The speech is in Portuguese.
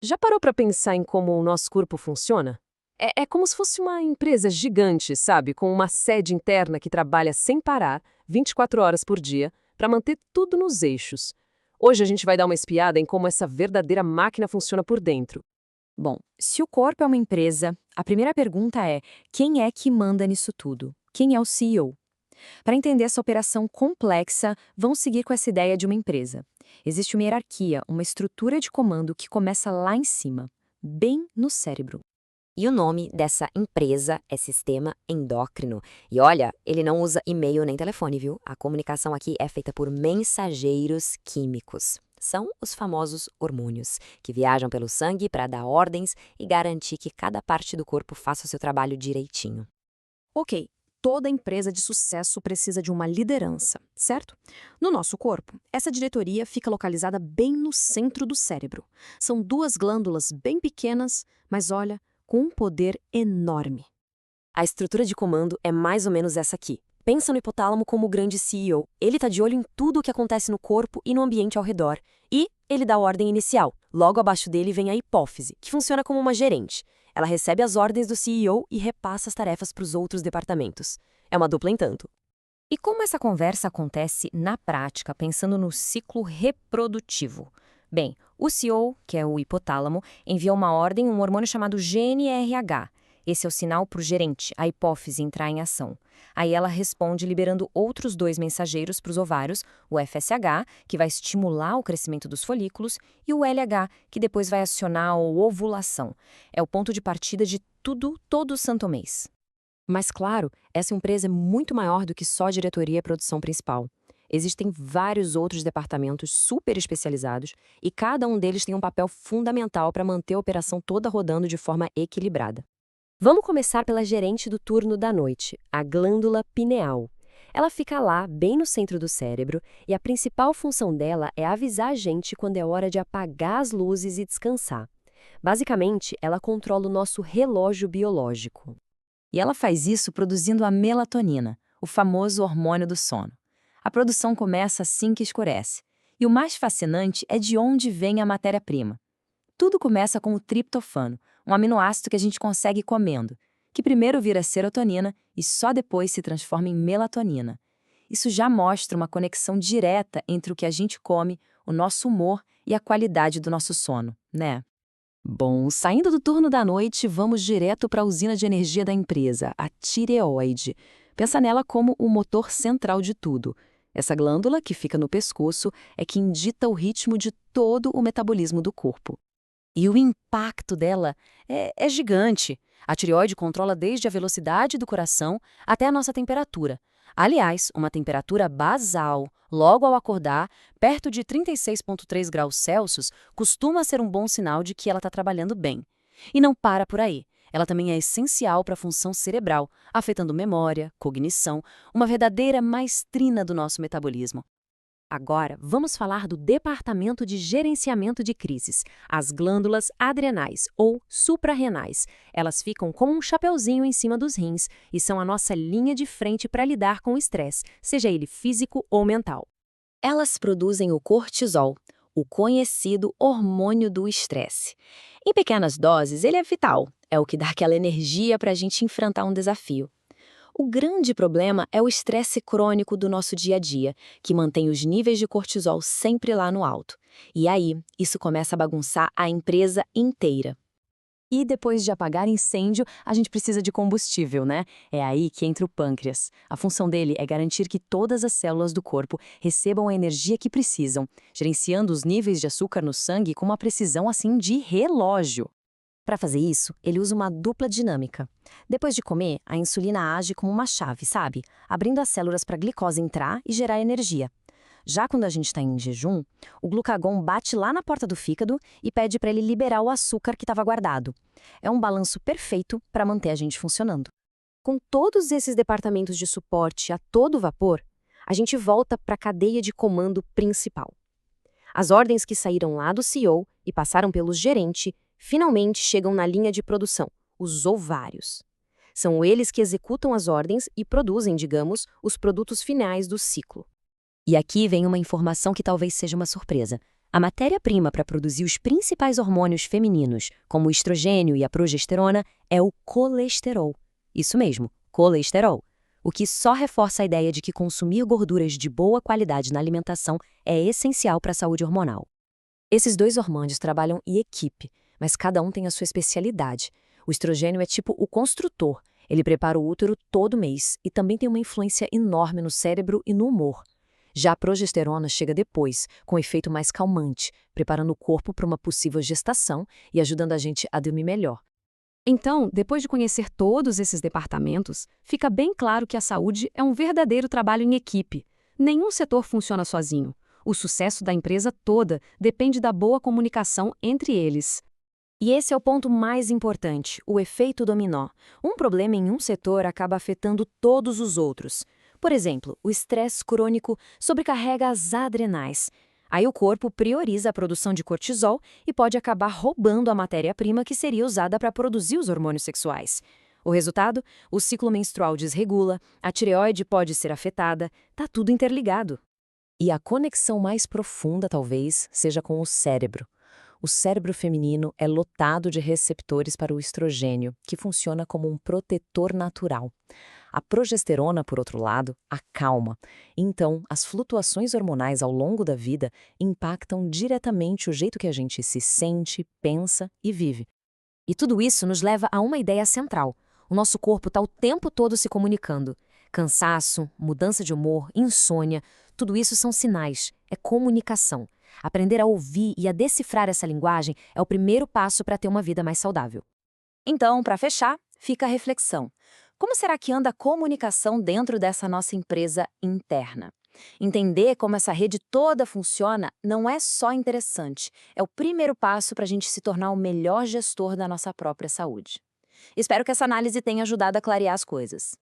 Já parou para pensar em como o nosso corpo funciona? É como se fosse uma empresa gigante, sabe? Com uma sede interna que trabalha sem parar, 24 horas por dia, para manter tudo nos eixos. Hoje a gente vai dar uma espiada em como essa verdadeira máquina funciona por dentro. Bom, se o corpo é uma empresa, a primeira pergunta é: quem é que manda nisso tudo? Quem é o CEO? Para entender essa operação complexa, vamos seguir com essa ideia de uma empresa. Existe uma hierarquia, uma estrutura de comando que começa lá em cima, bem no cérebro. E o nome dessa empresa é Sistema Endócrino. E olha, ele não usa e-mail nem telefone, viu? A comunicação aqui é feita por mensageiros químicos. São os famosos hormônios, que viajam pelo sangue para dar ordens e garantir que cada parte do corpo faça o seu trabalho direitinho. Ok, toda empresa de sucesso precisa de uma liderança, certo? No nosso corpo, essa diretoria fica localizada bem no centro do cérebro. São duas glândulas bem pequenas, mas olha, com um poder enorme. A estrutura de comando é mais ou menos essa aqui. Pensa no hipotálamo como o grande CEO. Ele está de olho em tudo o que acontece no corpo e no ambiente ao redor. E ele dá a ordem inicial. Logo abaixo dele vem a hipófise, que funciona como uma gerente. Ela recebe as ordens do CEO e repassa as tarefas para os outros departamentos. É uma dupla em tanto. E como essa conversa acontece na prática, pensando no ciclo reprodutivo? Bem, o CEO, que é o hipotálamo, envia uma ordem, um hormônio chamado GNRH. Esse é o sinal para o gerente, a hipófise, entrar em ação. Aí ela responde liberando outros dois mensageiros para os ovários, o FSH, que vai estimular o crescimento dos folículos, e o LH, que depois vai acionar a ovulação. É o ponto de partida de tudo, todo santo mês. Mas claro, essa empresa é muito maior do que só a diretoria e a produção principal. Existem vários outros departamentos super especializados e cada um deles tem um papel fundamental para manter a operação toda rodando de forma equilibrada. Vamos começar pela gerente do turno da noite, a glândula pineal. Ela fica lá, bem no centro do cérebro, e a principal função dela é avisar a gente quando é hora de apagar as luzes e descansar. Basicamente, ela controla o nosso relógio biológico. E ela faz isso produzindo a melatonina, o famoso hormônio do sono. A produção começa assim que escurece. E o mais fascinante é de onde vem a matéria-prima. Tudo começa com o triptofano, um aminoácido que a gente consegue comendo, que primeiro vira serotonina e só depois se transforma em melatonina. Isso já mostra uma conexão direta entre o que a gente come, o nosso humor e a qualidade do nosso sono, né? Bom, saindo do turno da noite, vamos direto para a usina de energia da empresa, a tireoide. Pensa nela como o motor central de tudo. Essa glândula, que fica no pescoço, é que dita o ritmo de todo o metabolismo do corpo. E o impacto dela é gigante. A tireoide controla desde a velocidade do coração até a nossa temperatura. Aliás, uma temperatura basal, logo ao acordar, perto de 36,3 graus Celsius, costuma ser um bom sinal de que ela está trabalhando bem. E não para por aí. Ela também é essencial para a função cerebral, afetando memória, cognição, uma verdadeira maestrina do nosso metabolismo. Agora, vamos falar do Departamento de Gerenciamento de Crises, as glândulas adrenais ou suprarrenais. Elas ficam como um chapeuzinho em cima dos rins e são a nossa linha de frente para lidar com o estresse, seja ele físico ou mental. Elas produzem o cortisol, o conhecido hormônio do estresse. Em pequenas doses, ele é vital, é o que dá aquela energia para a gente enfrentar um desafio. O grande problema é o estresse crônico do nosso dia a dia, que mantém os níveis de cortisol sempre lá no alto. E aí, isso começa a bagunçar a empresa inteira. E depois de apagar incêndio, a gente precisa de combustível, né? É aí que entra o pâncreas. A função dele é garantir que todas as células do corpo recebam a energia que precisam, gerenciando os níveis de açúcar no sangue com uma precisão assim de relógio. Para fazer isso, ele usa uma dupla dinâmica. Depois de comer, a insulina age como uma chave, sabe? Abrindo as células para a glicose entrar e gerar energia. Já quando a gente está em jejum, o glucagon bate lá na porta do fígado e pede para ele liberar o açúcar que estava guardado. É um balanço perfeito para manter a gente funcionando. Com todos esses departamentos de suporte a todo vapor, a gente volta para a cadeia de comando principal. As ordens que saíram lá do CEO e passaram pelo gerente finalmente chegam na linha de produção, os ovários. São eles que executam as ordens e produzem, digamos, os produtos finais do ciclo. E aqui vem uma informação que talvez seja uma surpresa. A matéria-prima para produzir os principais hormônios femininos, como o estrogênio e a progesterona, é o colesterol. Isso mesmo, colesterol. O que só reforça a ideia de que consumir gorduras de boa qualidade na alimentação é essencial para a saúde hormonal. Esses dois hormônios trabalham em equipe, mas cada um tem a sua especialidade. O estrogênio é tipo o construtor. Ele prepara o útero todo mês e também tem uma influência enorme no cérebro e no humor. Já a progesterona chega depois, com um efeito mais calmante, preparando o corpo para uma possível gestação e ajudando a gente a dormir melhor. Então, depois de conhecer todos esses departamentos, fica bem claro que a saúde é um verdadeiro trabalho em equipe. Nenhum setor funciona sozinho. O sucesso da empresa toda depende da boa comunicação entre eles. E esse é o ponto mais importante, o efeito dominó. Um problema em um setor acaba afetando todos os outros. Por exemplo, o estresse crônico sobrecarrega as adrenais. Aí o corpo prioriza a produção de cortisol e pode acabar roubando a matéria-prima que seria usada para produzir os hormônios sexuais. O resultado? O ciclo menstrual desregula, a tireoide pode ser afetada, tá tudo interligado. E a conexão mais profunda, talvez, seja com o cérebro. O cérebro feminino é lotado de receptores para o estrogênio, que funciona como um protetor natural. A progesterona, por outro lado, acalma. Então, as flutuações hormonais ao longo da vida impactam diretamente o jeito que a gente se sente, pensa e vive. E tudo isso nos leva a uma ideia central. O nosso corpo está o tempo todo se comunicando. Cansaço, mudança de humor, insônia, tudo isso são sinais, é comunicação. Aprender a ouvir e a decifrar essa linguagem é o primeiro passo para ter uma vida mais saudável. Então, para fechar, fica a reflexão. Como será que anda a comunicação dentro dessa nossa empresa interna? Entender como essa rede toda funciona não é só interessante, é o primeiro passo para a gente se tornar o melhor gestor da nossa própria saúde. Espero que essa análise tenha ajudado a clarear as coisas.